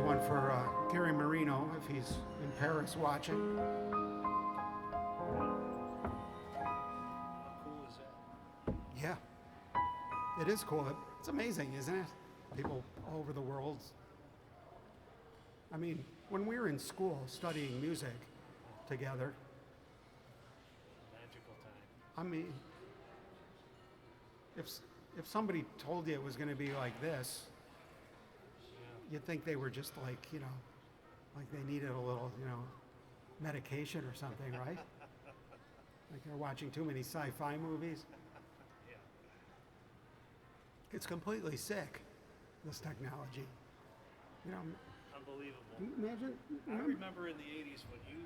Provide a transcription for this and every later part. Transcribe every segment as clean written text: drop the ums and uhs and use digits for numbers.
one for Gary Marino if he's in Paris watching. How cool is that? Yeah, it is cool. It's amazing, isn't it? People all over the world. I mean, when we were in school studying music together, Magical time. I mean, if somebody told you it was going to be like this, Yeah. you'd think they were just like, like they needed a little, medication or something, right? Like they're watching too many sci-fi movies. Yeah. It's completely sick, this technology. Unbelievable. Imagine. I remember in the 80s when you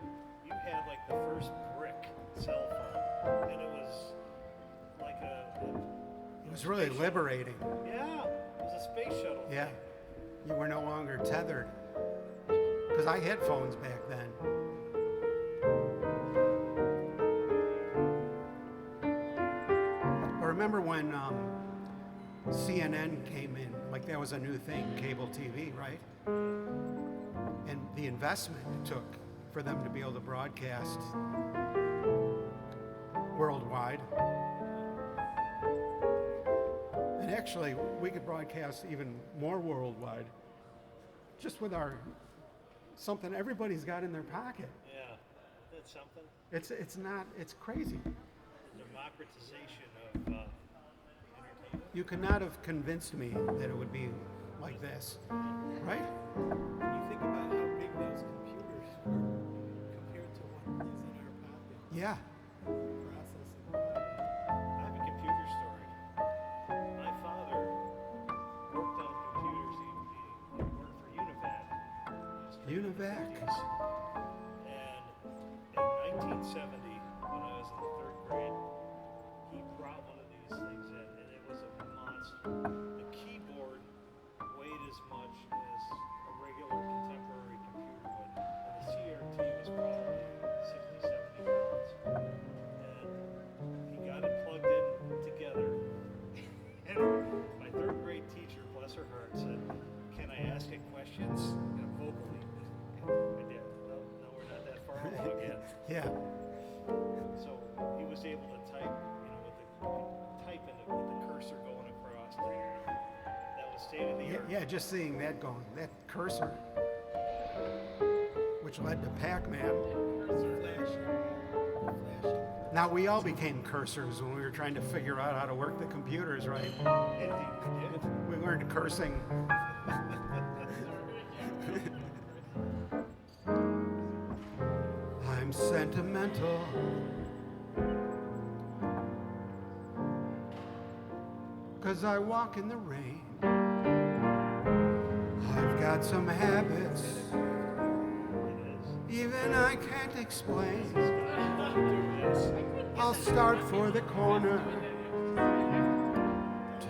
had like the first brick cell phone, and it was like It was really liberating. Yeah, it was a space shuttle. Yeah. You were no longer tethered. Because I had phones back then. I remember when CNN came in, like that was a new thing, cable TV, right? And the investment it took for them to be able to broadcast worldwide. And actually, we could broadcast even more worldwide just with something everybody's got in their pocket. Yeah, that's something. It's crazy. The democratization of entertainment. You could not have convinced me that it would be like this, right? When you think about how big those computers were compared to what is in our pocket, Yeah. processing. I have a computer story. My father worked on computers. He worked for Univac. Univac. And in 1970, when I was in the third grade, he brought one of these things in, and it was a monster. The keyboard weighed as much as a regular contemporary computer would, and the CRT was probably 60, 70 pounds. And he got it plugged in together. And my third grade teacher, bless her heart, said, "Can I ask it questions?" Vocally. I did. No, we're not that far along yet. Yeah. So he was able to type, with the cursor going across. That was state of the art. Yeah, just seeing that going, that cursor, which led to Pac-Man. Now we all became cursors when we were trying to figure out how to work the computers, right? Indeed, we did. We learned cursing. I'm sentimental. Cause I walk in the rain. I've got some habits, even I can't explain. I'll start for the corner,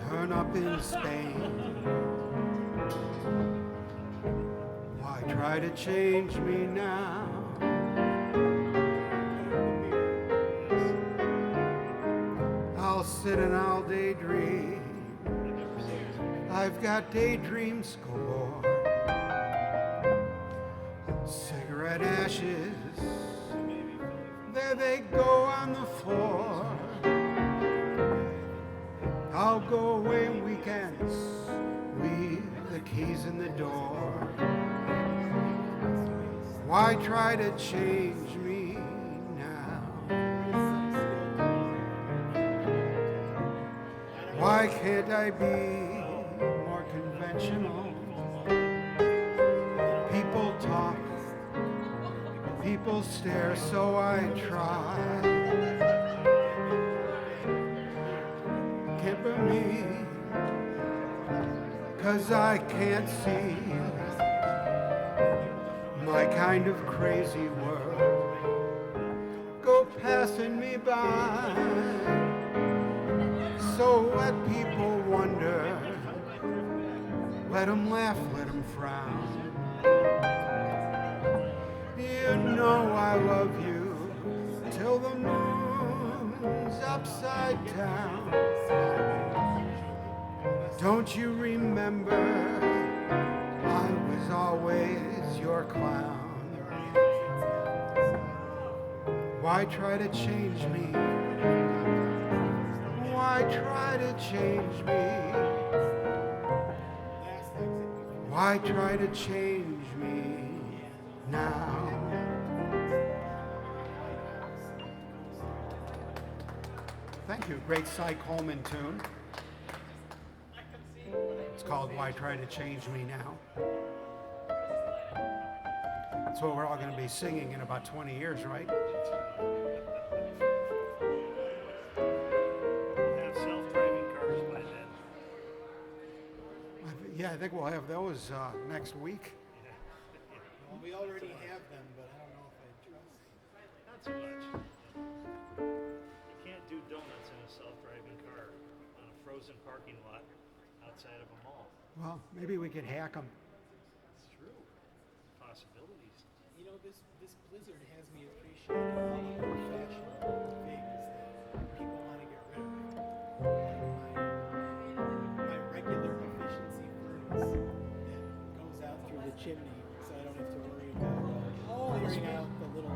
turn up in Spain. Why try to change me now? I'll sit and I'll daydream. I've got daydreams galore. Cigarette ashes, there they go on the floor. I'll go away weekends, leave the keys in the door. Why try to change me now? Why can't I be more conventional? People talk, people stare, so I try. Can't be me, 'cause I can't see my kind of crazy world go passing me by. So let people wonder, let them laugh, let them frown. You know I love you till the moon's upside down. Don't you remember I was always your clown? There are exits. Why try to change me? Why try to change me? Last exit before. Why try to change me now? Thank you. Great Cy Coleman tune. It's called Why Try to Change Me Now. That's what we're all going to be singing in about 20 years, right? Have self-driving cars by then. Yeah, I think we'll have those next week. Well, we already have them, but I don't know if I trust them. Not so much. You can't do donuts in a self-driving car on a frozen parking lot outside of a mall. Well, maybe we could hack them. It's true. Possibilities. You know, this blizzard has me appreciating all the old-fashioned things that people want to get rid of. My regular efficiency furnace that goes out through the chimney, so I don't have to worry about clearing out the little.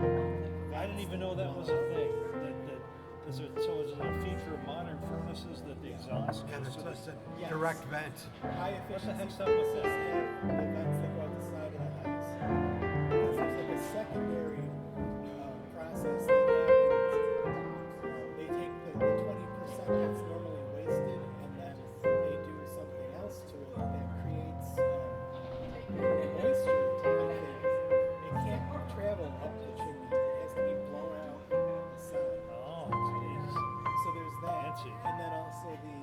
I didn't even know that was a thing. So is it a feature of modern furnaces that the exhaust Yeah, goes there's to the... just a direct vent. High What the efficiency heck's up furnaces with that? have the vents that go out the side of the house. Because there's like a secondary process that happens. They take the 20% that's normally wasted and then they do something else to it that creates moisture in the thing. It can't travel up the chimney. It has to be blown out the side. Oh, jeez. So there's that. Fancy. And then also the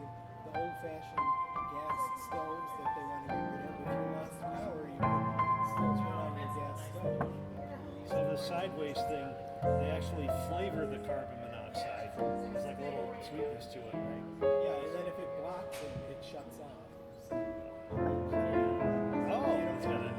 old-fashioned gas stoves that they want to get rid of. If you lost power, you could still turn on your gas stove. So the sideways thing, they actually flavor the carbon monoxide. There's like a little sweetness to it, right? Yeah, and then if it blocks it, it shuts off. So, Oh, it's got a...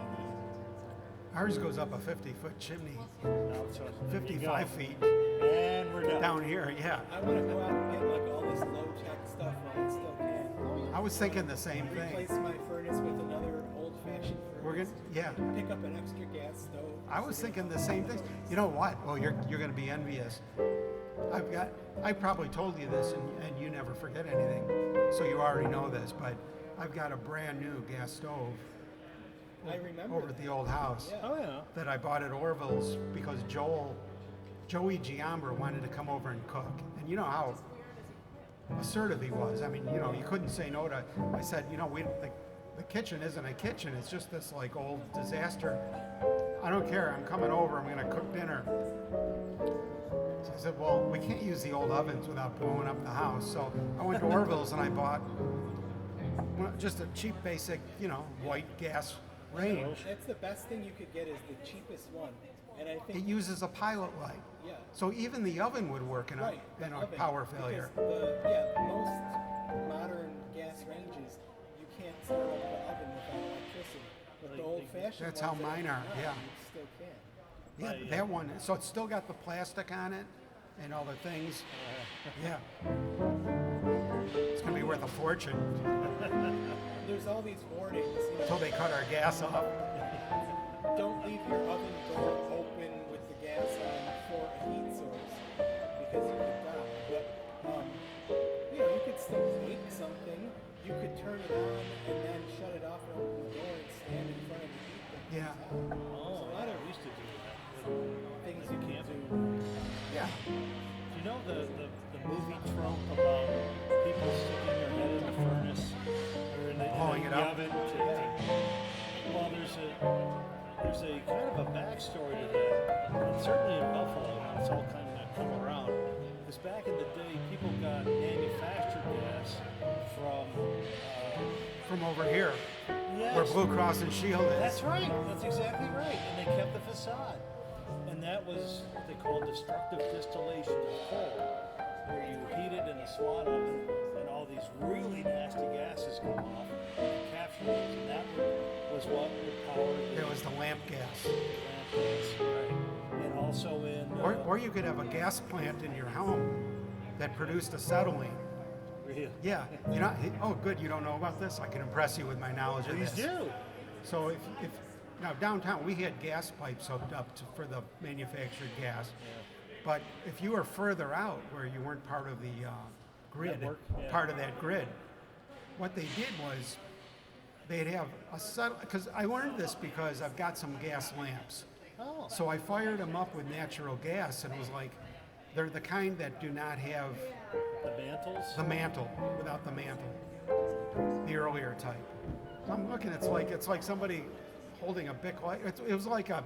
Ours goes up a 50-foot chimney, No, so there you go. 55 feet And we're done. down here, yeah. I want to go out and get like all this low-tech stuff while I still can. I was thinking the same thing. Replace my furnace with another old-fashioned furnace. We're gonna, yeah. Pick up an extra gas stove. I was thinking the same thing. You know what? Well, you're going to be envious. I probably told you this, and you never forget anything, so you already know this. But I've got a brand new gas stove I remember. over at the old house Yeah. Oh, yeah. that I bought at Orville's because Joey Giambra wanted to come over and cook, and you know how assertive he was. I mean, you know, you couldn't say no to. I said, you know, the kitchen isn't a kitchen. It's just this like old disaster. I don't care. I'm coming over. I'm going to cook dinner. So I said, well, we can't use the old ovens without blowing up the house. So I went to Orville's and I bought just a cheap, basic, you know, white gas range. That's the best thing you could get is the cheapest one. And I It think, uses a pilot light. yeah. So even the oven would work in a, Right, in the a oven, power failure. because most modern gas ranges, you can't start up the oven without electricity. But the old-fashioned That's how ones that mine you are, can, yeah. You still can. Yeah, that one. So it's still got the plastic on it and all the things. Yeah. It's gonna be worth a fortune There's all these warnings, you know, until they cut our gas off. don't leave your oven door open with the gas on for a heat source because you could die. But you know, you could still bake something. You could turn it on and then shut it off and open the door and stand in front of the heat. that Yeah. comes out. Oh, There's a lot of used to do that. things you can do. Yeah. You know the movie trope about people sticking their head in the furnace or in the Blowing it up. oven well, there's a kind of a backstory to that. And certainly in Buffalo, it's all kind of come around. Because back in the day, people got manufactured gas From over here, yes, where Blue Cross and Shield is. That's right. That's exactly right. And they kept the facade. And that was what they called destructive distillation of coal, where you heat it in a SWAT oven and all these really nasty gases come off and you capture those. And that was what would power the It was the lamp gas. lamp gas. Right. And also in... Or you could have a gas plant in your home that produced acetylene. Really? Yeah. You know, oh, good. You don't know about this? I can impress you with my knowledge of Please this. do. So if now downtown we had gas pipes hooked up for the manufactured gas. But if you were further out where you weren't part of the grid, Network, yeah. part of that grid, what they did was they'd have a set, because I learned this because I've got some gas lamps. Oh. So I fired them up with natural gas, and it was like, they're the kind that do not have The mantles? the mantle, without the mantle, the earlier type. So I'm looking, it's like somebody holding a Bic light. It was like a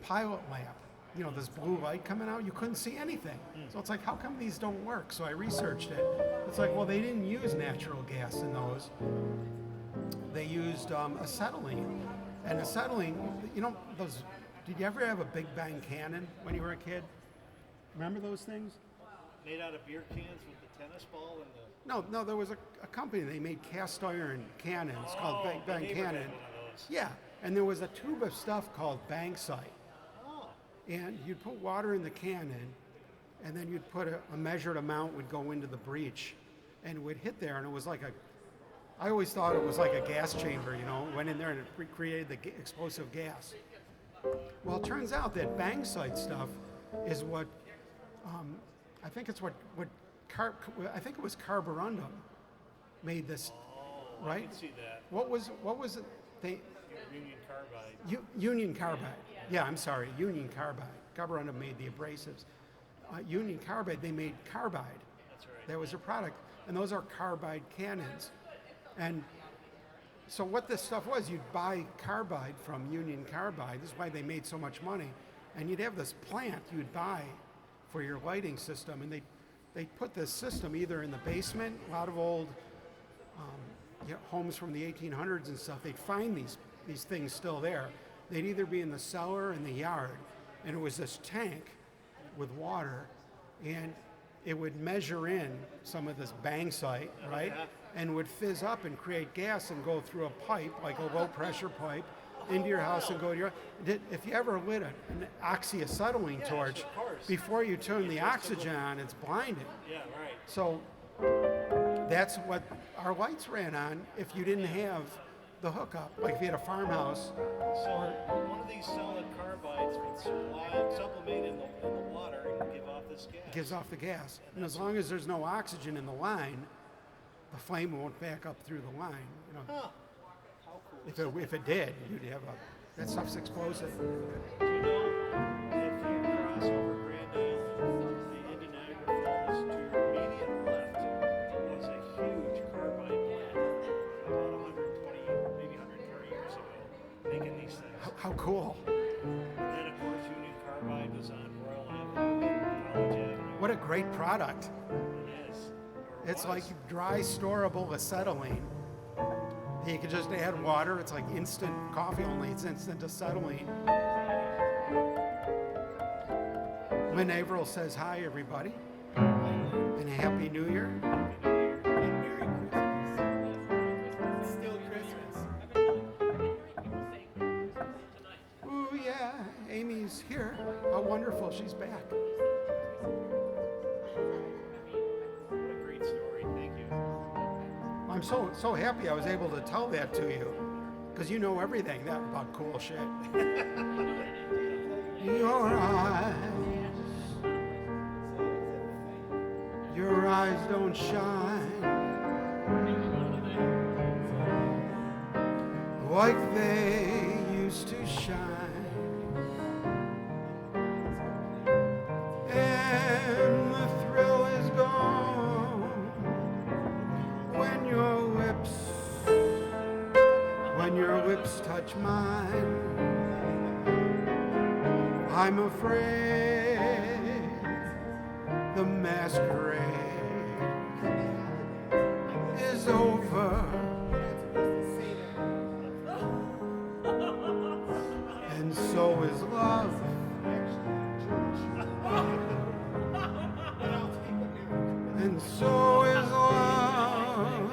pilot lamp. You know, this blue light coming out, you couldn't see anything. So it's like, how come these don't work? So I researched it. It's like, well, they didn't use natural gas in those. They used acetylene. And acetylene, you know, those, did you ever have a Big Bang cannon when you were a kid? Remember those things? Made out of beer cans with the tennis ball and the... No, there was a company, they made cast iron cannons called Big my Bang neighbor had Cannon. one of those. Yeah, and there was a tube of stuff called Banksite. Oh. And you'd put water in the cannon, and then you'd put a measured amount would go into the breech, and it would hit there, and it was like I always thought it was like a gas chamber, you know, went in there and it created the explosive gas. Well, it turns out that Banksite stuff is what, I think it's I think it was carborundum made this, Oh, I right? can see that. What was it? Union Carbide. Union Carbide. Yeah, I'm sorry, Union Carbide. Carborundum made the abrasives. Union Carbide, they made carbide. That's right. That was their product, and those are carbide cannons. And so what this stuff was, you'd buy carbide from Union Carbide. This is why they made so much money. And you'd have this plant you'd buy for your lighting system, and they'd put this system either in the basement, a lot of old homes from the 1800s and stuff, they'd find these things still there. They'd either be in the cellar or in the yard, and it was this tank with water, and it would measure in some of this Banksite, right? yeah. And would fizz up and create gas and go through a pipe, like a low pressure pipe, into your house and go to your. If you ever lit an oxyacetylene Yes, torch, of course. before you turn the oxygen on, it's blinding. Yeah, right. So that's what our lights ran on if you didn't have the hookup. Like if you had a farmhouse, So one of these solid carbides would sublimate in the water and give off this gas. it gives off the gas. And as long as there's no oxygen in the line, the flame won't back up through the line. You know, Huh. How cool. if it did, you'd have that stuff's explosive. Do you know if you cross over Grand Island, the Indian Niagara Falls, to your immediate left was a huge carbide plant about 120, maybe 130 years ago, making these things. How cool. Then, of course, Union Carbide was on Royal Avenue, College Avenue. What a great product. It is. Or It's like was. dry storable acetylene. You can just add water. It's like instant coffee, only it's instant acetylene. Lynn Averill says hi, everybody, and Happy New Year. And Merry Christmas. It's still Christmas. Ooh, yeah, Amy's here. How wonderful, she's back. What a great story. Thank you. I'm so happy I was able to tell that to you, because you know everything about cool shit. Your eyes don't shine like they used to shine, and the thrill is gone when your lips touch mine. I'm afraid the masquerade is over, and so is love. And so is love.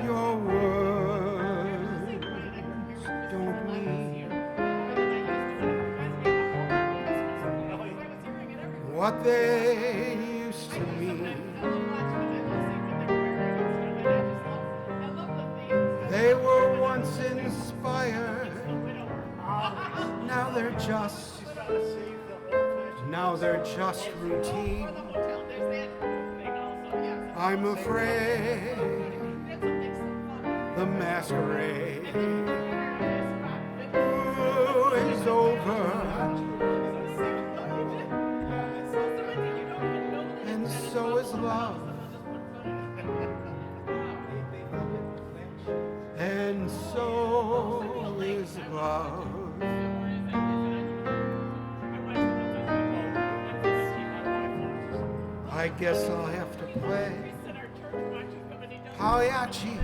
Your words don't mean what they used to mean. They were once inspired just, She's got to save the old-fashioned. now they're just routine. I'm afraid the masquerade is over, and so is love, and so is love. I guess I'll have to play Pagliacci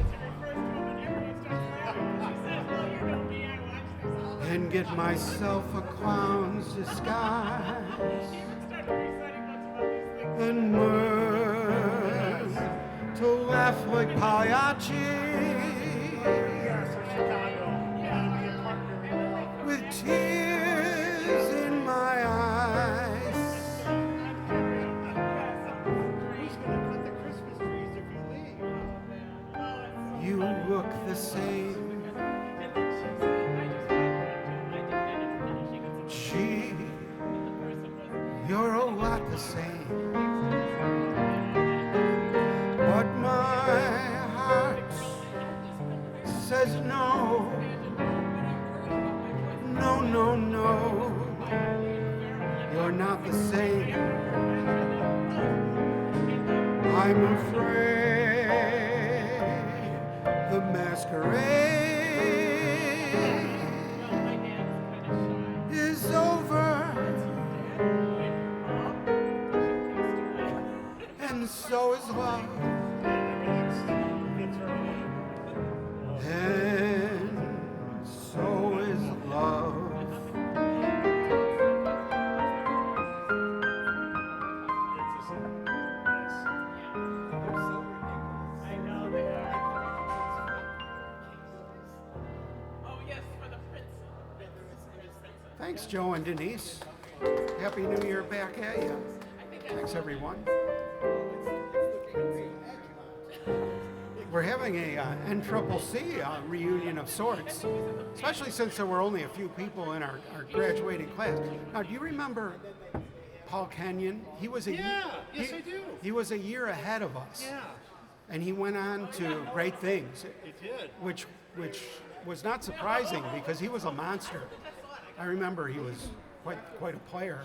and get myself a clown's disguise and learn to laugh like Pagliacci with tears in my eyes. Who's going to cut the Christmas trees if you leave? You look the same. Gee, you're a lot the same. But my heart says no. No, no, no. You're not the same. I'm afraid the masquerade is over, and so is love, and so is love. Thanks, Joe and Denise. Happy New Year back at you. Thanks, everyone. We're having a NCCC reunion of sorts, especially since there were only a few people in our graduating class. Now, do you remember Paul Kenyon? He was Yes, I do. He was a year ahead of us, Yeah, and he went on to great things, it did. which was not surprising because he was a monster. I remember he was quite a player.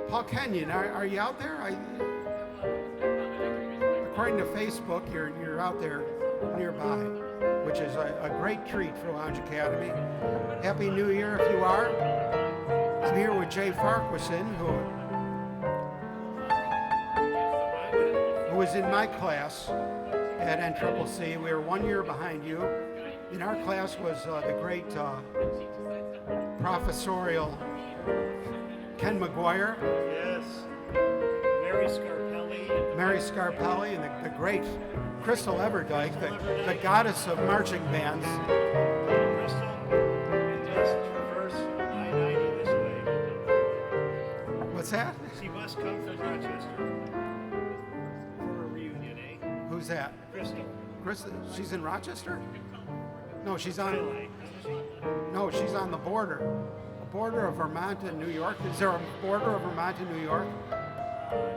Paul Kenyon, are you out there? According to Facebook, you're out there nearby, which is a great treat for Lounge Academy. Happy New Year if you are. I'm here with Jay Farquharson, who was in my class at NCCC. We were 1 year behind you. In our class was the great professorial Ken McGuire, Yes. Mary Scarpelli. and the great Crystal Everdyke, the goddess of marching bands. Crystal, just traverse I-90 this way. What's that? She must come from Rochester for a reunion, eh? Who's that? Crystal. Crystal? She's in Rochester? No, she's on. Really? Isn't she? No, she's on the border. The border of Vermont and New York. Is there a border of Vermont and New York?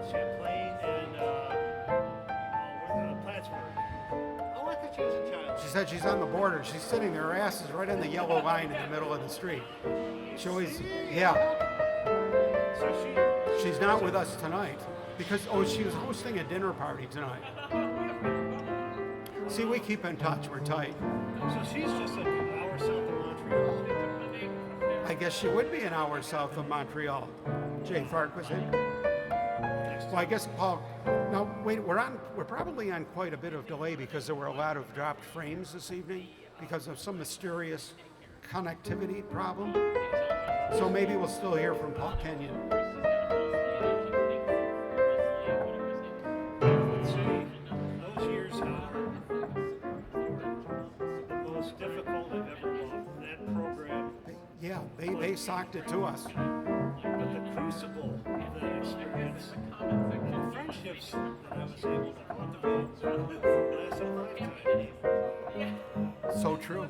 Champlain and Plattsburgh. Oh, I thought she was a child. She said she's on the border. She's sitting there, her ass is right on the yellow line in the middle of the street. She always, yeah. So She's not with us tonight because, she was hosting a dinner party tonight. See, we keep in touch. We're tight. she's just an hour south of Montreal. I guess she would be an hour south of Montreal. Jay Farquharson. Well, I guess Paul. Now, wait. We're probably on quite a bit of delay because there were a lot of dropped frames this evening because of some mysterious connectivity problem. So maybe we'll still hear from Paul Kenyon. Let's see. Those years are the most difficult I've ever loved. That program, Yeah, they socked it to us. but the crew crucible of that experience. And friendships that I was able to cultivate last a lifetime. So true.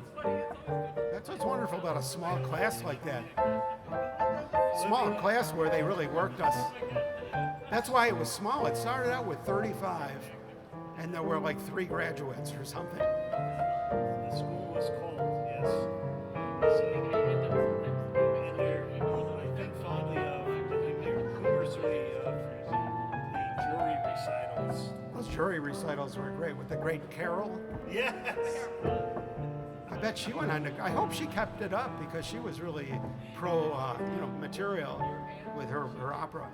That's what's wonderful about a small class like that. Small class where they really worked us. That's why it was small. It started out with 35, and there were like 3 graduates or something. The school was called, yes. And there, I think fondly of the humorously of the jury recitals. Those jury recitals were great with the great Carol. Yes. I bet she went on to. I hope she kept it up because she was really pro, material with her opera.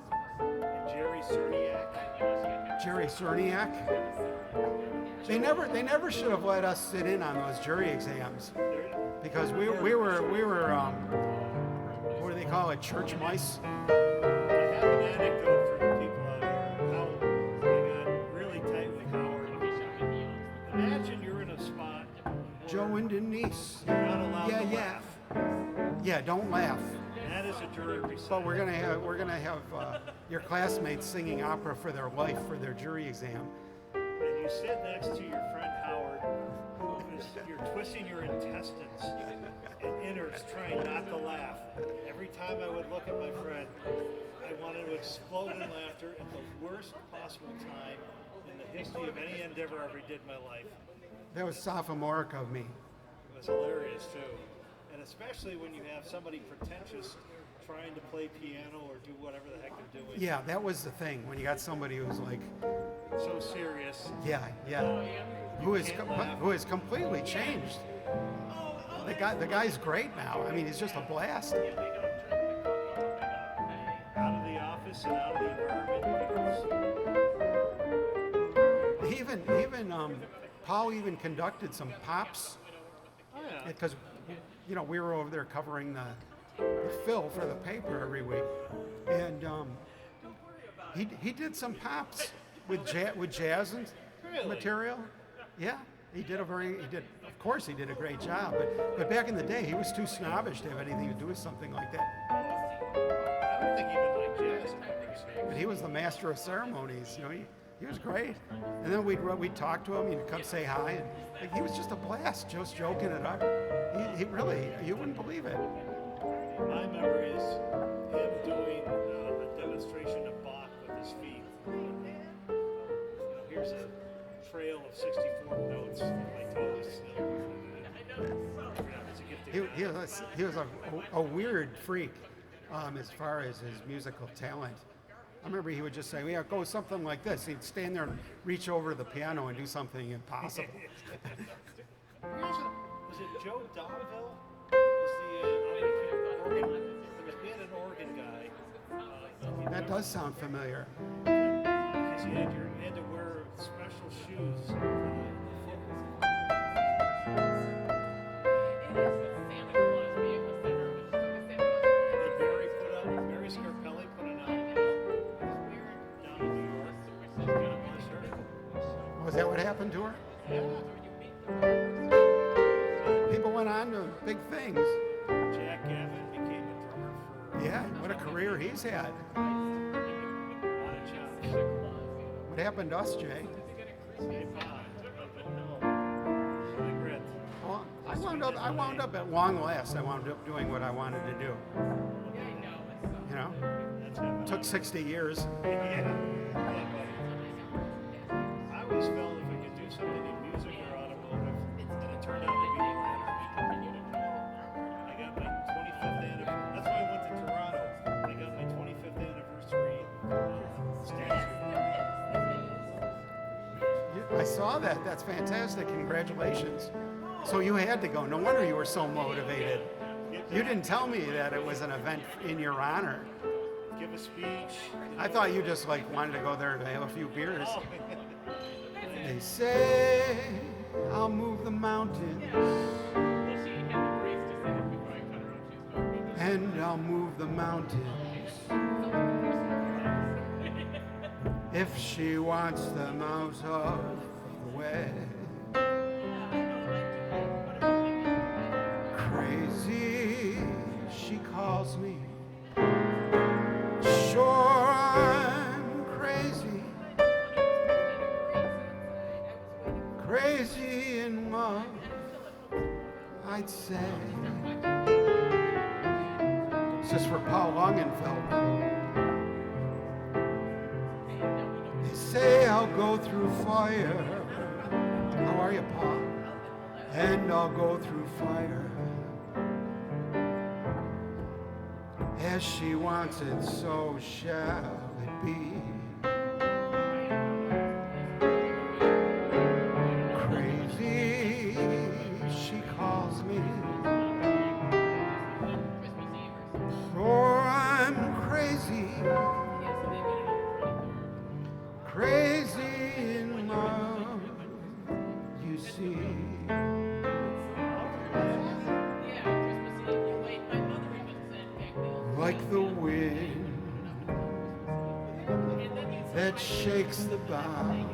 Jerry Cerniak. Jerry Cerniak. They never should have let us sit in on those jury exams because we were what do they call it, church mice? I have an anecdote for the people out there how I got really tight with Howard. Imagine you're in a spot Joe and Denise. you're not allowed to Yeah. laugh. Yeah, don't laugh. And that is a jury recital. But we're gonna have your classmates singing opera for their life for their jury exam. And you sit next to your friend Howard, who is you're twisting your intestines and innards trying not to laugh. Every time I would look at my friend, I wanted to explode in laughter at the worst possible time in the history of any endeavor I ever did in my life. That was sophomoric of me. It was hilarious too. And especially when you have somebody pretentious trying to play piano or do whatever the heck they're doing. Yeah, that was the thing when you got somebody who's like, So serious. yeah, who is completely changed. The guy's great now. I mean, he's just a blast. Out of the office and out of the environment. Even Paul even conducted some pops Oh yeah. because we were over there covering the fill for the paper every week, and he did some pops with jazz and Really? material. Yeah, he did. Of course, he did a great job. But back in the day, he was too snobbish to have anything to do with something like that. I don't think even like jazz. But he was the master of ceremonies. He was great. And then we'd talk to him. He'd come say hi, and he was just a blast, just joking it up. He really, you wouldn't believe it. My memory is him doing a demonstration of Bach with his feet. Here's a trail of 64 notes on my toes. It's a gift to He was a weird freak as far as his musical talent. I remember he would just say, "Yeah, go something like this." He'd stand there and reach over to the piano and do something impossible. Was it Joe Donville? Was the organ? We had an organ guy. That does sound familiar. Because you had to wear special shoes for the football. Barry Scarpelli put an album down in New York. Was that what happened to her? Yeah. People went on to big things. Jack Gavin became a drummer for Yeah, what a career he's had. a lot of jobs. What happened to us, Jay? Stay fine. Regret. Well, I wound up at long last. I wound up doing what I wanted to do. That's happened. Took 60 years. Yeah. I always felt if I could do something in music or automotive, and it turned out to be the I got my 25th anniversary. That's why I went to Toronto. I got my 25th anniversary statue. I saw that. That's fantastic. Congratulations. So you had to go. No wonder you were so motivated. You didn't tell me that it was an event in your honor. Give a speech. I thought you just wanted to go there to have a few beers. Oh, They say I'll move the mountains and I'll move the mountains if she wants them out of the way. Crazy, she calls me. crazy in love, I'd say. This is for Paul Langenfeld. They say I'll go through fire. How are you, Paul? And I'll go through fire. As she wants it, so shall it be. Crazy, she calls me. For I'm crazy, crazy in love, you see. Like the wind that shakes the bough,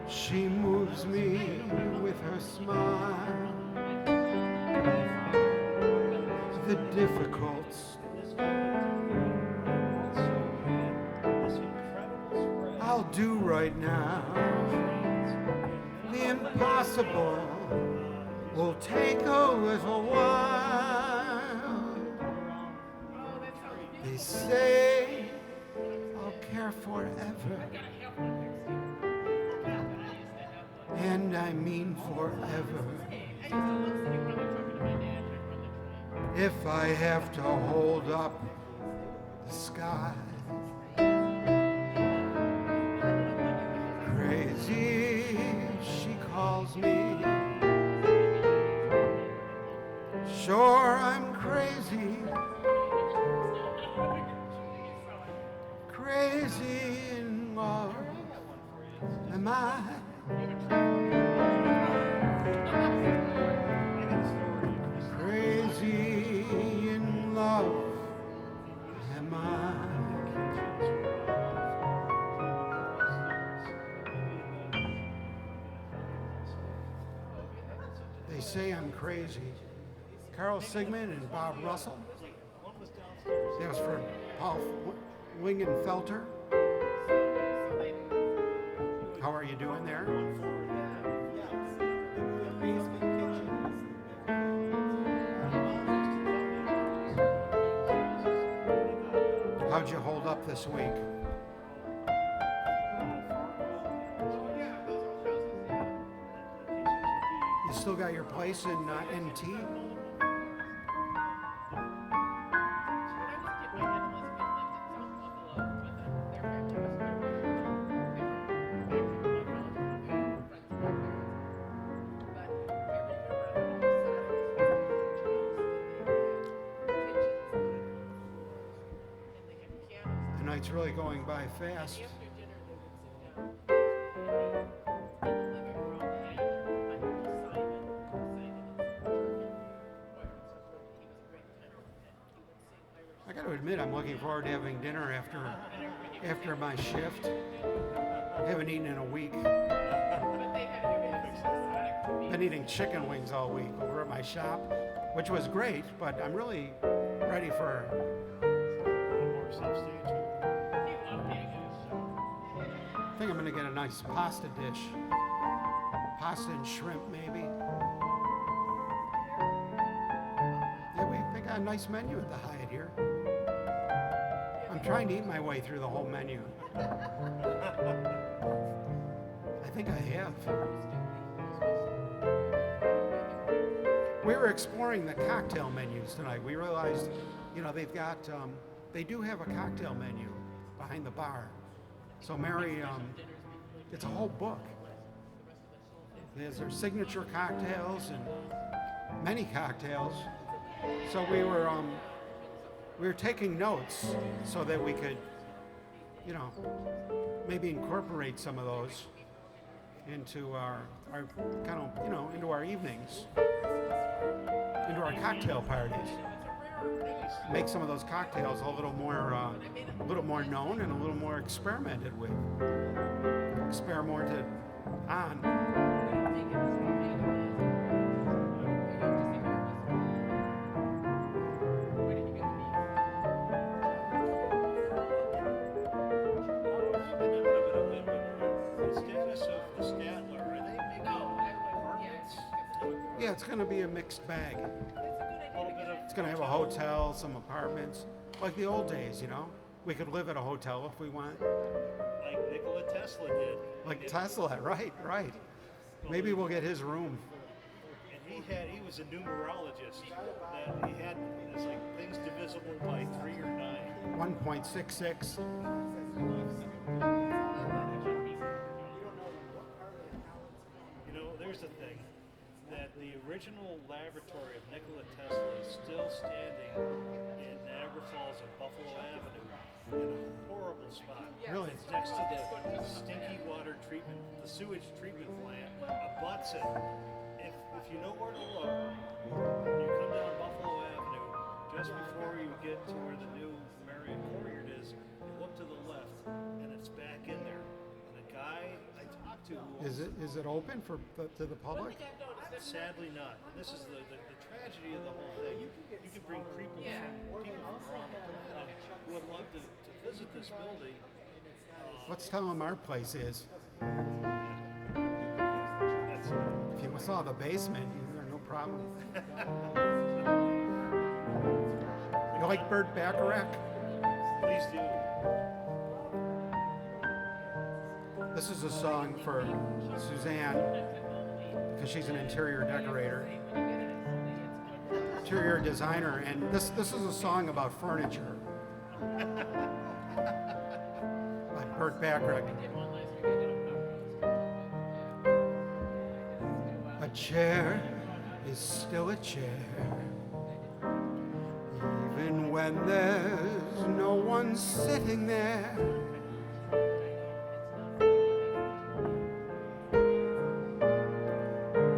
she moves me with her smile. The difficult I'll do right now. The impossible will take a little while. They say I'll care forever, and I mean forever. If I have to hold up the sky. Crazy, she calls me. Sure, I'm crazy. Crazy in love, am I? Crazy in love, am I? They say I'm crazy. Carl Sigmund and Bob Russell. That was for Paul Lingenfelter. How are you doing there? How'd you hold up this week? You still got your place in NT? The night's really going by fast. I got to admit, I'm looking forward to having dinner after my shift. I haven't eaten in a week. Been eating chicken wings all week over at my shop, which was great, but I'm really ready for I think I'm going to get a nice pasta dish. Pasta and shrimp, maybe. Yeah, they got a nice menu at the Hyatt here. I'm trying to eat my way through the whole menu. I think I have. We were exploring the cocktail menus tonight. We realized, they've got, they do have a cocktail menu behind the bar. So Mary, it's a whole book. There's their signature cocktails and many cocktails. So we were taking notes so that we could, maybe incorporate some of those into our kind of, into our evenings, into our cocktail parties. Make some of those cocktails a little more known and a little more experimented with. Experimented on. Yeah, it's going to be a mixed bag. A little bit of. It's going to have a hotel, some apartments, like the old days, you know? We could live at a hotel if we want. Like Nikola Tesla did. Like Tesla, right, right. Maybe we'll get his room. And he was a numerologist. That he had this like things divisible by 3 or 9. 1.66. You know, there's the thing that the original laboratory of Nikola Tesla is still standing in Niagara Falls on Buffalo Avenue in a horrible spot. Really? It's next to the stinky water treatment, the sewage treatment plant abuts it. If you know where to look, you come down Buffalo Avenue just before you get to where the new Marriott Courtyard is, you look to the left and it's back in there. And the guy I talked to who Is it open to the public? sadly not. And this is the tragedy of the whole thing. You can bring people from around the planet who would love to visit this building. Let's tell them our place is. That's If you saw the basement, you're no problem. You like Burt Bacharach? please do. This is a song for Suzanne, because she's an interior decorator, interior designer, and this is a song about furniture. By Burt Bacharach. A chair is still a chair, even when there's no one sitting there.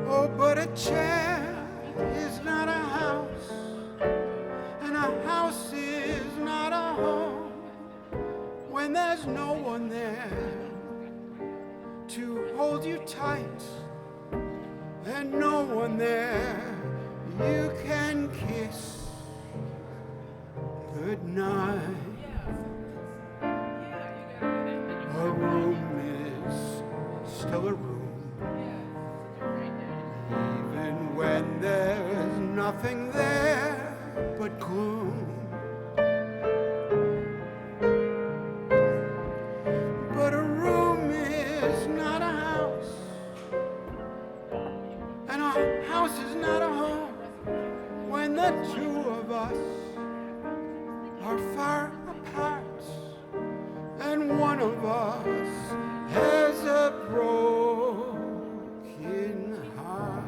Oh, but a chair is not a house, and a house is not a home when there's no one there to hold you tight, and no one there you can kiss goodnight. A room is still a room, even when there's nothing there but gloom. But a room is not a house, and a house is not a home when the two of us are far apart, and one of us has a broken heart.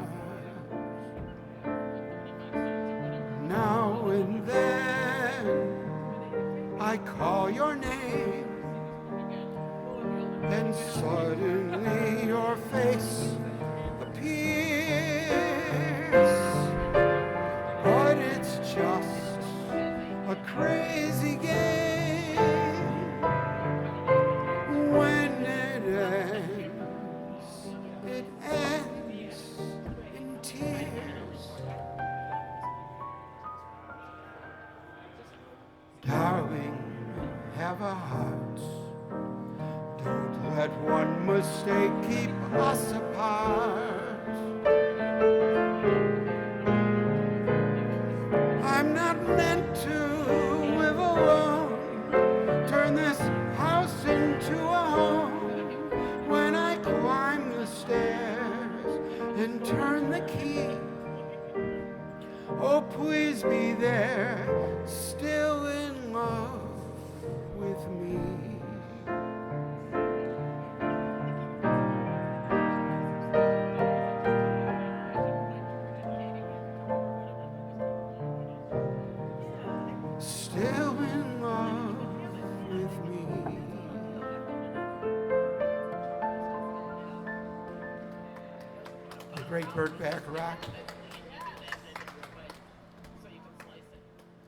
Now and then I call your name, and suddenly your face appears, but it's just a crazy game. When it ends in tears. Darling, have a heart. Don't let one mistake keep us apart. I'm not meant to live alone, turn this house into a home. When I climb the stairs and turn the key, oh, please be there, still in love with me. Still in love with me. The great Burt Bacharach.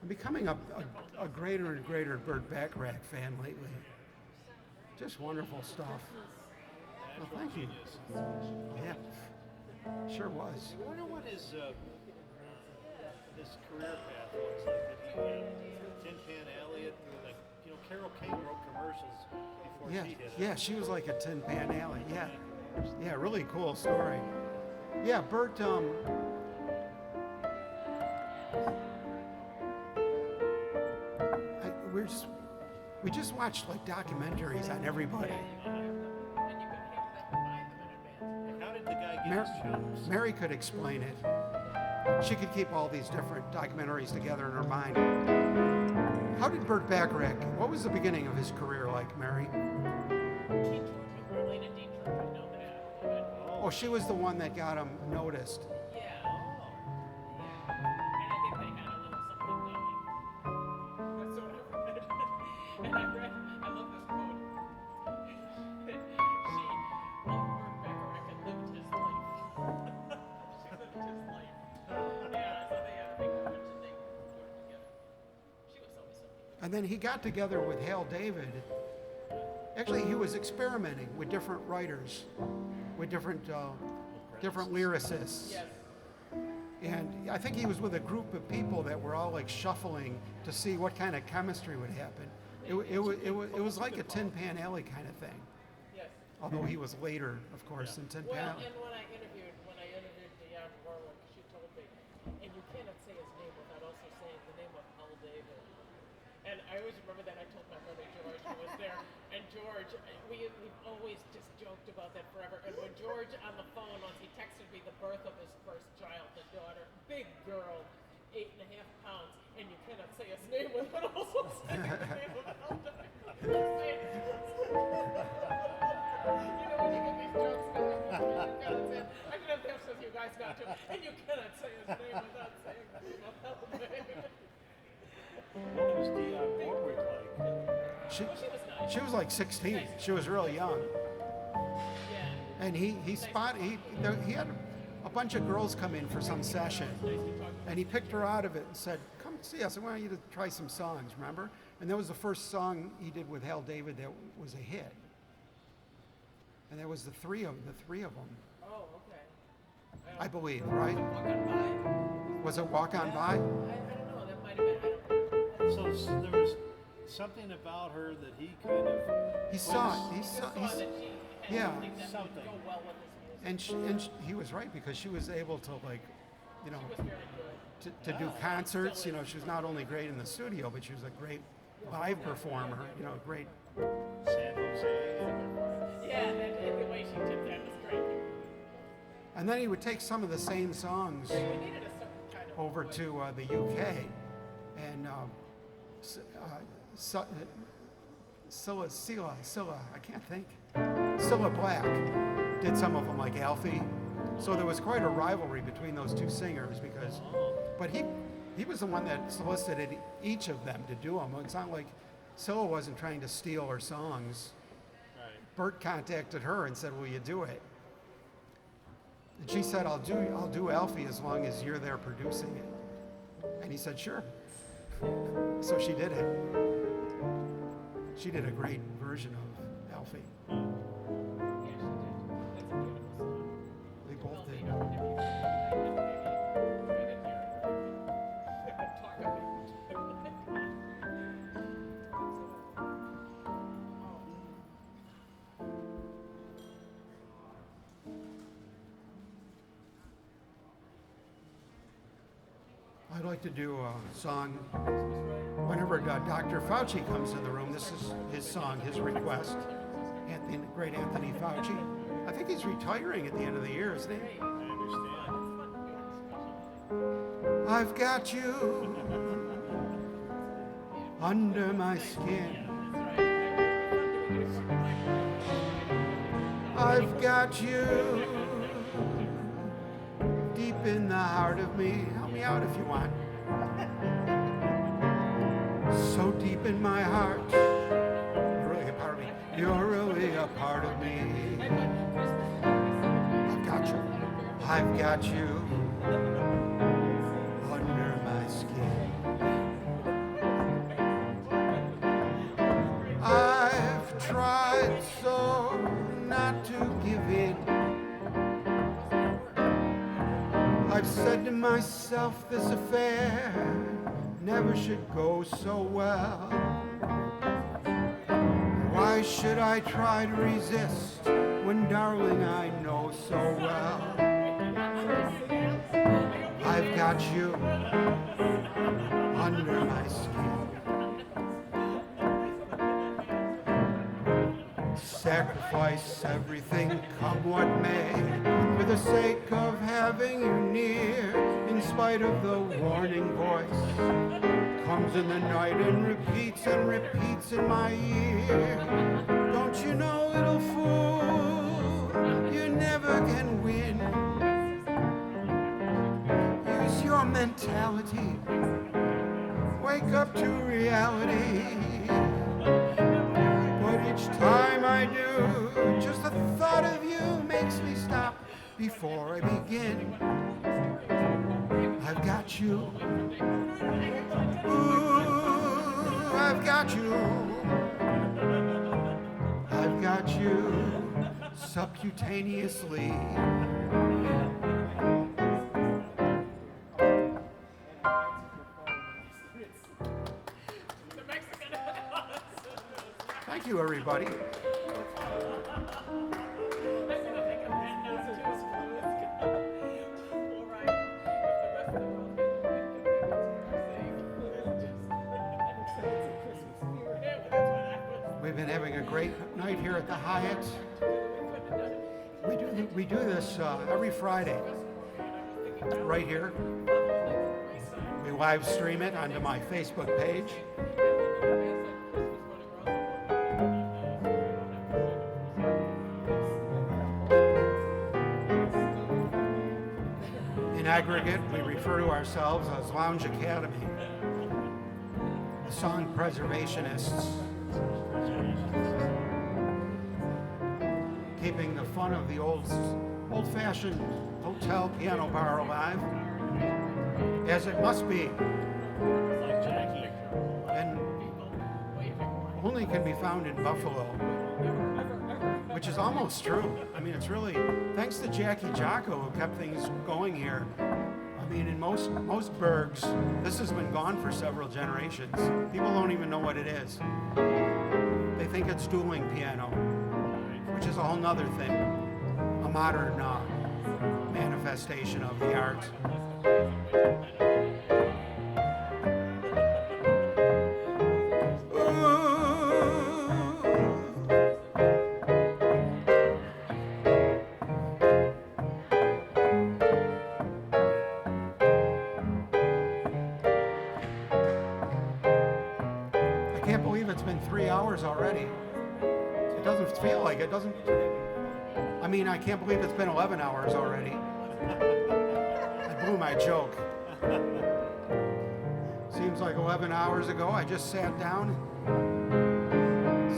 I'm becoming a greater and greater Burt Bacharach fan lately. Just wonderful stuff. Well, thank you. Yeah, sure was. I wonder what his career path was. Like, did he Tin Pan Alley? Like, you know, Carol King wrote commercials before Yeah, she did it. yeah, she was like a Tin Pan Alley. Yeah, yeah, really cool story. Yeah, Burt. We just watched like documentaries on everybody. How did the guy get his chops? Mary could explain it. She could keep all these different documentaries together in her mind. How did Burt Bacharach, what was the beginning of his career like, Mary? Oh, she was the one that got him noticed. And then he got together with Hal David. Actually, he was experimenting with different writers, with different lyricists. And I think he was with a group of people that were all like shuffling to see what kind of chemistry would happen. It was like a Tin Pan Alley kind of thing. Although he was later, of course, in Tin Pan Well, Alley. and when I interviewed Dionne Warwick, she told me, and you cannot say his name without also saying the name of Hal David. And I always remember that. I told my brother George who was there, and George, we've always just joked about that forever. And when George on the phone once he texted me the birth of his first child, the daughter, big girl, 8.5 pounds, and you cannot say his name without also saying the name of Hal David. You know when you get these jokes going, you cannot say it. I can have this with you guys now too, and you cannot say his name without saying the name of Hal David. What was Dionne Warwick like? She, Well, she was nice. she was like 16. She was really young. Yeah. And he had a bunch of girls come in for some session, and he picked her out of it and said, "Come see us. I want you to try some songs." Remember? And that was the first song he did with Hal David that was a hit. And that was the three of them. Oh, okay. I believe, right? Walk on by. Was it Walk On By? I don't know. That might have been. I don't know. So there was something about her that he kind of. He saw it. He saw that she had Yeah. something that Something. would go well with his music. And he was right, because she was able to, like, you know, She was very good. to do concerts. You know, she was not only great in the studio, but she was a great live performer. You know, great. San Jose. Yeah, and the way she did that was great. And then he would take some of the same songs We needed a certain kind of over voice. to the UK, and Cilla, I can't think. Cilla Black did some of them, like Alfie. So there was quite a rivalry between those two singers, because, but he was the one that solicited each of them to do them. It's not like Cilla wasn't trying to steal her songs. Right. Bert contacted her and said, "Will you do it?" And she said, "I'll do Alfie as long as you're there producing it." And he said, "Sure." So she did it. She did a great version of Alfie. Yeah, she did. That's a beautiful song. They both did. Talk about I'd like to do a song whenever Dr. Fauci comes in the room. This is his song, his request. Anthony, great Anthony Fauci. I think he's retiring at the end of the year, isn't he? I understand. I've got you under my skin. I've got you deep in the heart of me. Help me out if you want. So deep in my heart. You're really a part of me. You're really a part of me. I've got you. I've got you under my skin. I've tried so not to give in. I've said to myself, this affair never should go so well. Why should I try to resist when, darling, I know so well I've got you under my skin. sacrifice everything, come what may, for the sake of having you near, in spite of the warning voice. Comes in the night and repeats in my ear. Don't you know, little fool, you never can win. Use your mentality, wake up to reality. But each time I do, just the thought of you makes me stop before I begin. I've got you. Ooh, I've got you. I've got you subcutaneously. The Mexican. Thank you, everybody. I'm gonna think of that now too. All right. If the rest of the world can yeah, but that's what I was. We've been having a great night here at the Hyatt. We do this every Friday, right here. We live stream it onto my Facebook page. In aggregate, we refer to ourselves as Lounge Academy, the song preservationists, keeping the fun of the old-fashioned hotel piano bar alive, as it must be, Like Jackie. and only can be found in Buffalo, which is almost true. I mean, it's really thanks to Jackie Jocko who kept things going here. I mean, in most burgs, this has been gone for several generations. People don't even know what it is. They think it's dueling piano, which is a whole nother thing, a modern manifestation of the art. I can't believe it's been 3 hours already. It doesn't feel like it, doesn't. I mean, I can't believe it's been 11 hours already. I blew my joke. Seems like 11 hours ago, I just sat down.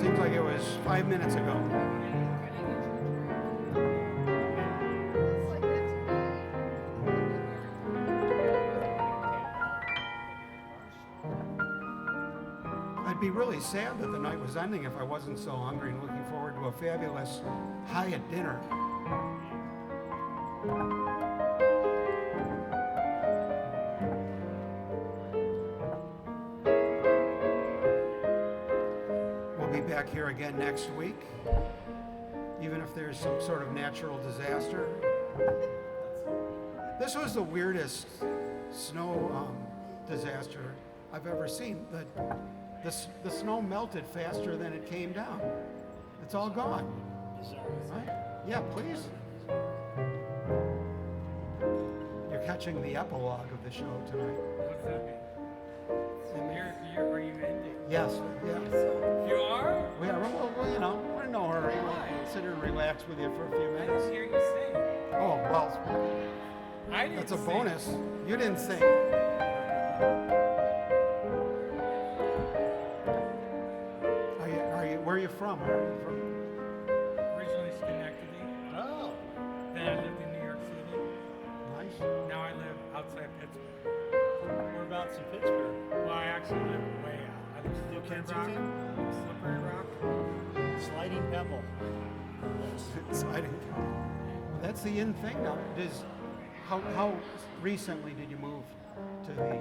Seems like it was 5 minutes ago. I'd be really sad that the night was ending if I wasn't so hungry and looking forward to a fabulous Hyatt dinner. We'll be back here again next week, even if there's some sort of natural disaster. This was the weirdest snow disaster I've ever seen. The snow melted faster than it came down. It's all gone. Right? Yeah, please. You're catching the epilogue of the show tonight. What's that mean? Are you ending? Yes, yes. You are? Well, you know, we're in no hurry. We'll sit here and relax with you for a few I minutes. didn't hear you sing. Oh, well, I didn't that's a sing. bonus. You didn't sing. Where are you from? Where are you from? Originally Schenectady. Oh. Then I lived in New York City. Nice. Now I live outside Pittsburgh. Whereabouts in Pittsburgh? Well, I actually live way out. I live Slippery Rock. Kensington? Slippery Rock. Sliding Pebble. Exciting. That's the in thing now. How recently did you move to the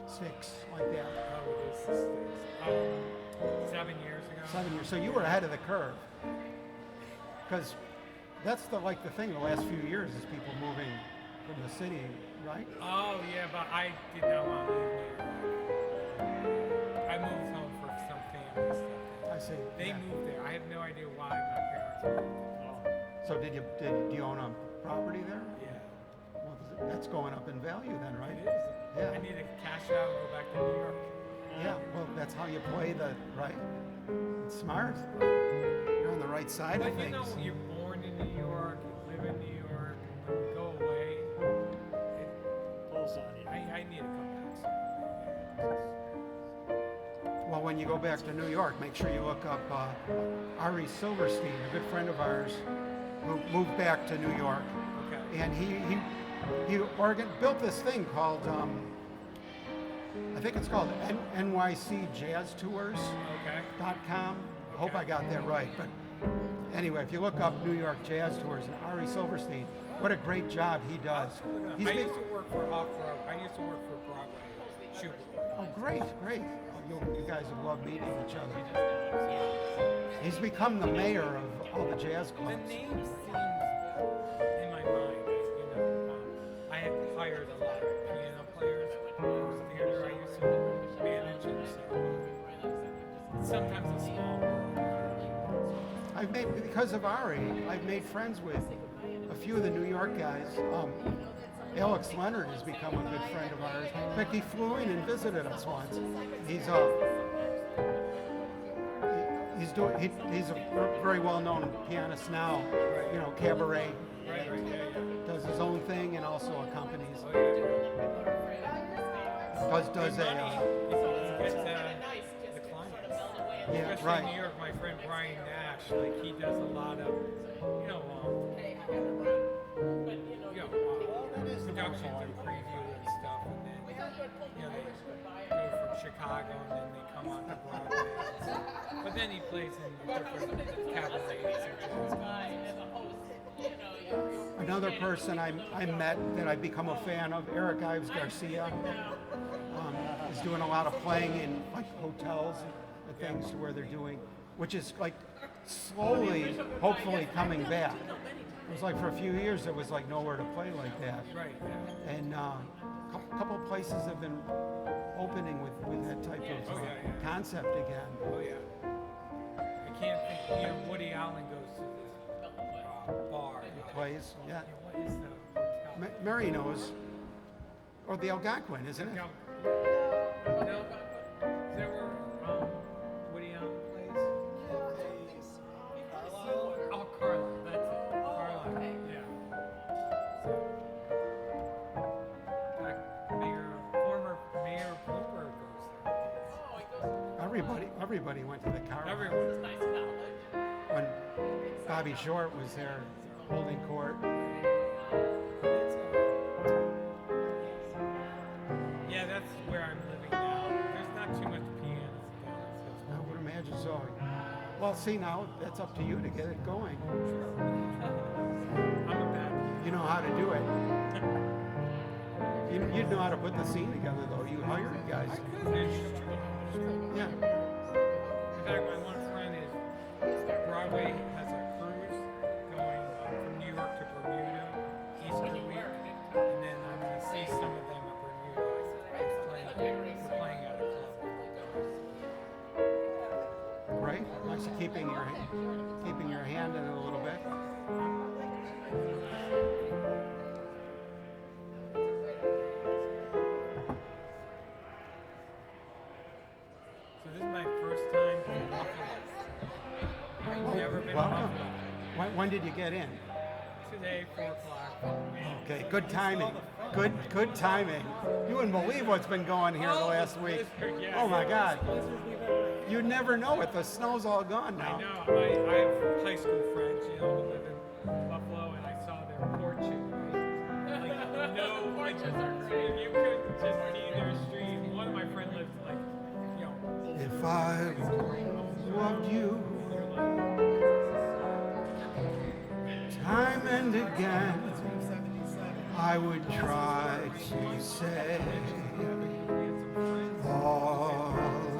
sticks like that? Oh, this is 7 years ago. 7 years. So you were ahead of the curve. Because that's the thing the last few years is people moving from the city, right? Oh, yeah, but I did not want to leave New York. I moved home for some family stuff. I see. They Yeah. moved there. I have no idea why, but So do you own a property there? Yeah. Well, that's going up in value then, right? It is. Yeah. I need to cash out and go back to New York. Yeah, well, that's how you play right? It's smart. You're on the right side But of you things. know, you're born in New York, you live in New York, and when you go away, Pulls on you. I need to come back. Well, when you go back to New York, make sure you look up Ari Silverstein, a good friend of ours who moved back to New York. Okay. And he built this thing called, I think it's called NYCJazzTours.com. Okay. I hope I got that right. But anyway, if you look up New York Jazz Tours and Ari Silverstein, what a great job he does. I used to work for Off-Road. I used to work for Broadway. Shoot. Oh, great. Oh, you guys have loved meeting each other. He's become the mayor of all the jazz The clubs. name seems in my mind. You know, I have hired a lot of piano players for theater. I used to manage and so sometimes a small world. Because of Ari, I've made friends with a few of the New York guys. Alex Leonard has become a good friend of ours. In fact, he flew in and visited us once. He's a very well-known pianist now. You know, cabaret. Right, yeah. Does his own thing and also accompanies. Oh, yeah. Does a It's the clients. yeah, Especially right. in New York, my friend Brian Nash, like he does a lot of, you know, productions and preview and stuff, and then, you know, they go from Chicago and then they come on to Broadway. But then he plays in different cabarets and jazz. Another person I met that I've become a fan of, Eric Ives Garcia, is doing a lot of playing in like hotels and things to where they're doing, which is like slowly, hopefully coming back. It was like for a few years there was like nowhere to play like that, Right, yeah. and a couple places have been opening with that type of Oh, yeah. concept again. Oh, yeah. I can't think, you know, Woody Allen goes to this bar. Plays, yeah. What is the hotel? Mary knows, or the Algonquin, isn't it? No. Is that where Woody Allen plays? Oh, Carlisle, that's it. Carlisle, yeah. Former Mayor Bloomberg goes there. Everybody went to the Carlisle. Everyone. When Bobby Short was there holding court. Yeah, that's where I'm living now. There's not too much pianos down I would imagine so. Well, see now, that's up to you to get it going. I'm a bad You know how to do it. You know how to put the scene together, though. You hired guys. Yeah. In fact, my one friend is Broadway has a cruise going from New York to Bermuda, Easter week, and then I'm going to see some of them at Bermuda. We're playing at a club. Right? Nice keeping your hand in it a little bit. So this is my first time in Buffalo. I've never been to Welcome. Buffalo. When did you get in? Today, 4 o'clock. Okay, good timing. Good timing. You wouldn't believe what's been going here the last week. Oh my God. You never know it. The snow's all gone I now. know. I have high school friends, you know, who live in Buffalo, and I saw their porches. Right? Like, no, like, you could just see their street. One of my friends lives like, you know, If I loved you time and again, I would try to say all I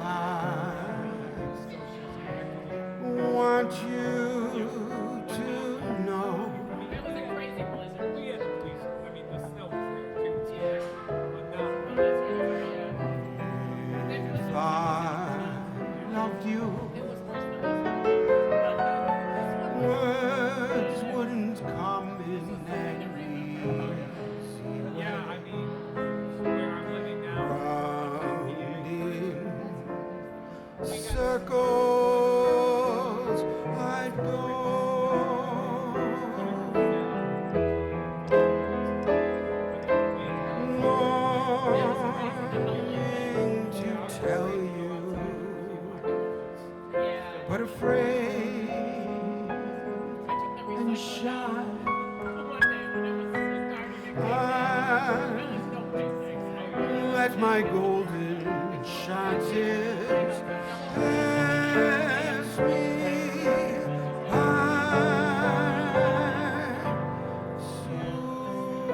want you to know. we had the police. I mean, the snow was there too, but not. If I loved you, would Longing to tell you, Yeah. but afraid I took the and recycling shy. out one day when it was starting to get I there was no place. let my golden chances pass me by. Soon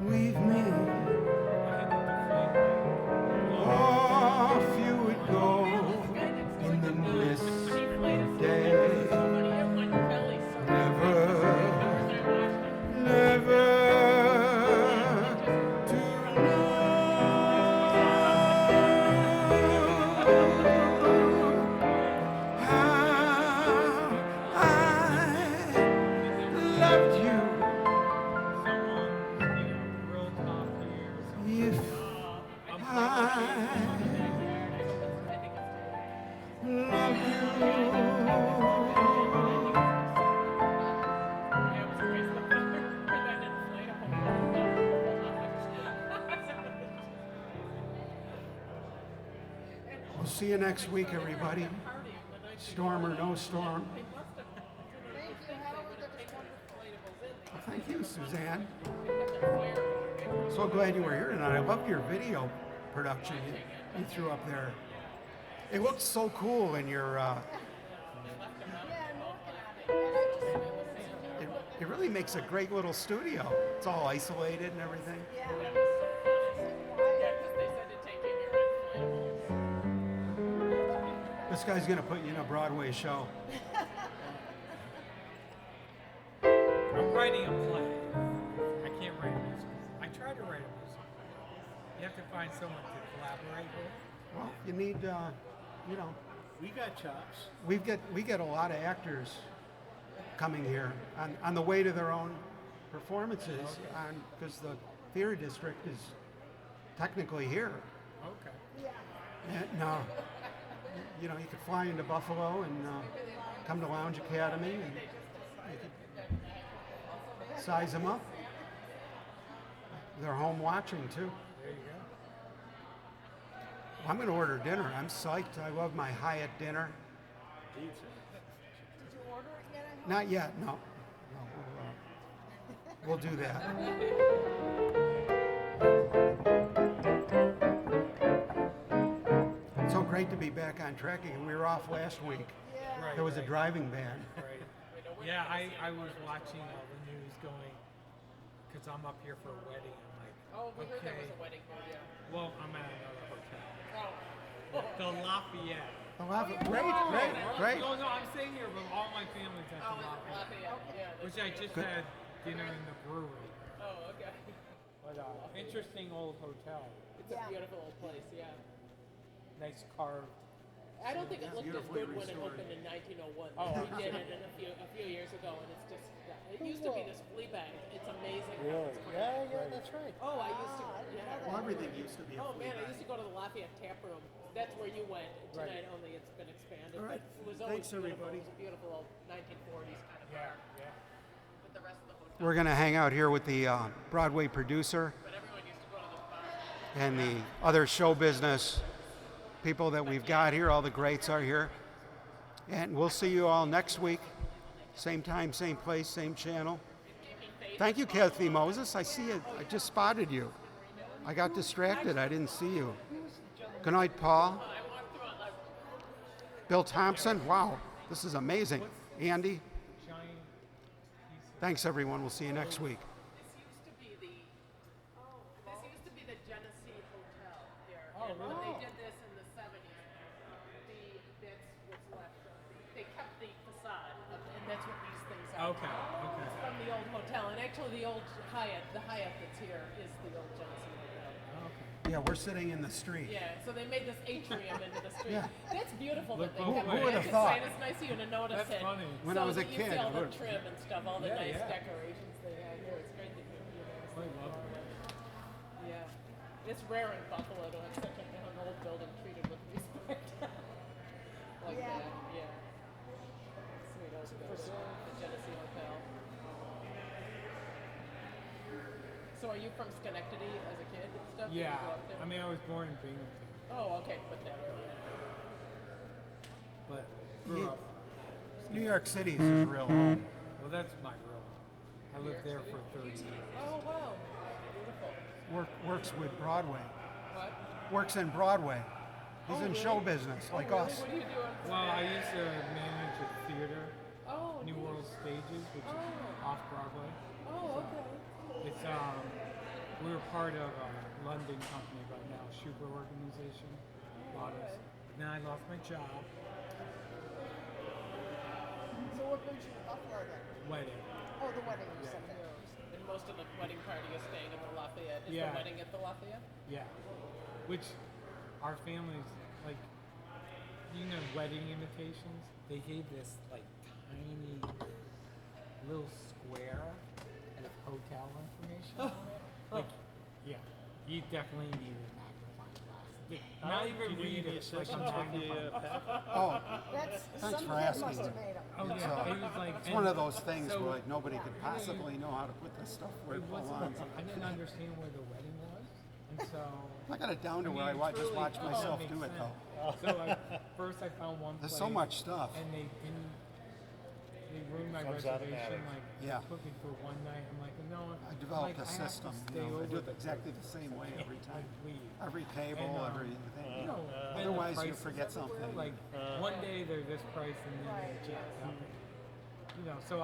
you leave me. Off you would go in the mist of day. Never, never to know how I loved you. If I love We'll see you next week, everybody. Storm or no storm. Well, thank you, Suzanne. So glad you were here tonight. I loved your video production you threw up there. It looks so cool in your. It really makes a great little studio. It's all isolated and everything. This guy's gonna put you in a Broadway show. I'm writing a play. I can't write a musical. I try to write a musical. You have to find someone to collaborate with. Well, you need, you know, We got chops. we get a lot of actors coming here on the way to their own performances, because the theater district is technically here. Okay. And, you know, you could fly into Buffalo and come to Lounge Academy and you could size them up. They're home watching too. There you go. I'm going to order dinner. I'm psyched. I love my Hyatt dinner. Not yet, no. We'll do that. It's so great to be back on track again. We were off last week. Right, There was a right, driving ban. right. Yeah, I was watching all the news going, because I'm up here for a wedding. I'm like, Oh, we heard there was okay. a wedding here, yeah. Well, I'm at another hotel. Oh. The Lafayette. Oh, great. No, I'm staying here, but all my family's at Oh, the it's Lafayette. Lafayette, yeah. Which I just Good. had dinner in the brewery. Oh, okay. But interesting old hotel. It's a beautiful old place, yeah. Nice carved. I don't think it looked as Beautifully good when it restored. opened in 1901. Oh. We did it a few years ago, and it's just it used to be this flea bag. It's amazing. how it's grown. Yeah, that's right. Oh, I used to. Yeah. Well, everything used to be a Oh flea man, I bag. used to go to the Lafayette Tap Room. That's where you went tonight. Right. Only it's been expanded. All right. But it was always Thanks, beautiful. everybody. It was a beautiful old 1940s kind of bar with the rest of the hotel. We're going to hang out here with the Broadway producer But everyone used to go to this bar. and the other show business people that we've got here. All the greats are here. And we'll see you all next week. Same time, same place, same channel. Thank you, Kathy Moses. I see it. I just spotted you. I got distracted. I didn't see you. Good night, Paul. Bill Thompson. Wow, this is amazing. Andy. Giant piece of Thanks, everyone. We'll see you next week. This used to be the Genesee Hotel here. Oh, and really? when they did this in the 70s, that's what's left. They kept the facade, and that's what these things are. Okay, okay. It's from the old hotel, and actually the old Hyatt, the Hyatt that's here is the old Genesee Hotel. Okay. Yeah, we're sitting in the street. Yeah, so they made this atrium into the street. Yeah. That's beautiful Look that they both kept ways. it. Who would've It's thought? It's nice of you to notice That's it. funny. When I was a You kid, see all I the would've- trim and stuff, all the Yeah, nice yeah. decorations they had here. It's great that you noticed. I love it. Yeah. It's rare in Buffalo to have such an old building treated with respect. Like that, yeah. So are you from Schenectady as a kid and stuff? Did you Yeah, grow up there? I mean, I was born in Binghamton, Oh, okay, but that area. but grew up. New York City is his real home. Well, that's my real. I lived there for 30 years. Oh, wow. Beautiful. Works with Broadway. What? Works in Broadway. He's Oh, in really? show business like Really? us. What do you do on Well, I used to manage a theater, Oh, New neat. World Stages, which is Oh. off Broadway. Oh, okay. It's we were part of a London company right now, Schuber organization. Bought us. Then I lost my job. So what brings you to Buffalo then? Wedding. Oh, the wedding you Yeah. said that. And most of the wedding party is staying at the Lafayette. Is Yeah. the wedding at the Lafayette? Yeah. Which our families like. You know, wedding invitations. They gave this like tiny little square with hotel information on it. Like, yeah, you definitely need a magnifying glass. Not even read it. Like a magnifying glass. Oh, That's Thanks some for kid asking. must have made 'em. Oh yeah, So, it was like it's one of and those things so where like nobody could possibly know how to put this stuff where It it wasn't. belongs. I didn't understand where the wedding was, and so. I got it down to I where I mean, just truly, watch it myself makes do it sense. though. So first I found one There's place. so much stuff. And they didn't. They ruined my Comes reservation. automatic. Like Yeah. put me for one night. I'm like, no. I developed like, a I have to system. stay You know, I over do it the exactly the same way every time. Leave. Every table, And, everything. You know, then the Otherwise, you prices forget everywhere, something. Like one day they're this price and then they're jacked up. You know, so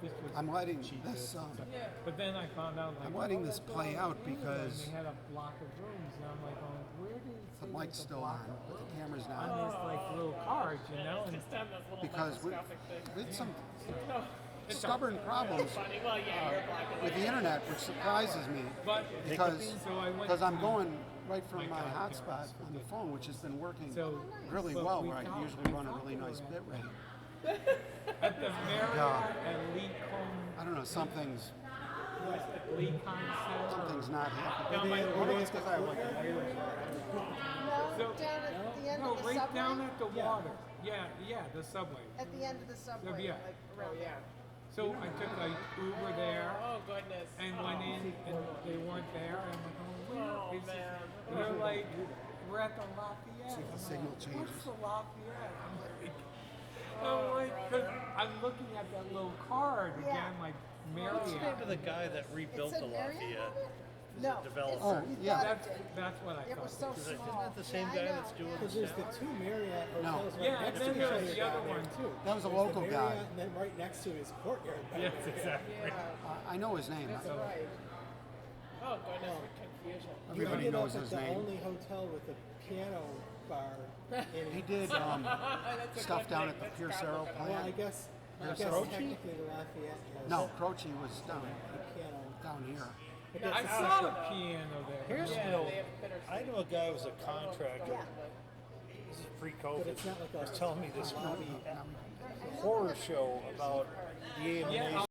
this was. I'm letting cheapest this, and stuff. Yeah. But then I found out like I'm letting oh, this that's play all out they do, because and they had a block of rooms and I'm like, oh, where did it the say mic's there's a still block on, of but the rooms camera's on not. this like little card, you know? And Just on this little Because we microscopic thing. with some No, it's stubborn problems funny. Well, yeah, you're black and with the white. internet, which surprises me but because so I went I'm to going right from my my godparents hotspot for on the dinner. phone, which has been working So really but well, we where I thought- usually we run a thought really they were nice bit rate. at the Marriott Yeah. at Lecon. I don't know, something's Lecon Center. not happening. Down by the What water. if it's 'cause I have like a No, So- down at the end No, of the right subway. down at the water. Yeah, the subway. At the end of the subway, Yeah. like Oh, around yeah. So I took a Uber there Oh, goodness. and went in and they weren't there. And I'm like, oh, Oh, where is man. it? And they're like, we're at the Lafayette. See if the I'm signal like, changes. What's the Lafayette? I'm like, cause I'm looking at that little card Yeah. again, like What's the name of Marriott. the guy that It rebuilt said the Marriott Lafayette? on it? No. developer? it's- Oh, you yeah. thought it did. That's what I It thought. was so Is it- isn't small. that the same Yeah, I guy know. that's doing Because the there's the two Marriott hotels right Yeah, and next then to each there's other the down other there, one too. That was a There's local the guy. Marriott, and then right next to it is Courtyard. back Yes, there. exactly. Yeah. I know his name. That's right. Oh, goodness, what confusion. You Everybody ended knows up his at the name. only hotel with a piano bar in He it. did That's a stuff good down thing. at the That's Pierce probably Arrow gonna- Well, I plant. guess Croce? technically the Lafayette has No, Croce was down a piano. down here. But I that's saw separate. a piano there. Here's Yeah, no. they have better I know a guy who was a contractor. Yeah. This is But pre-COVID. it's not like a was telling me this lobby. horror show about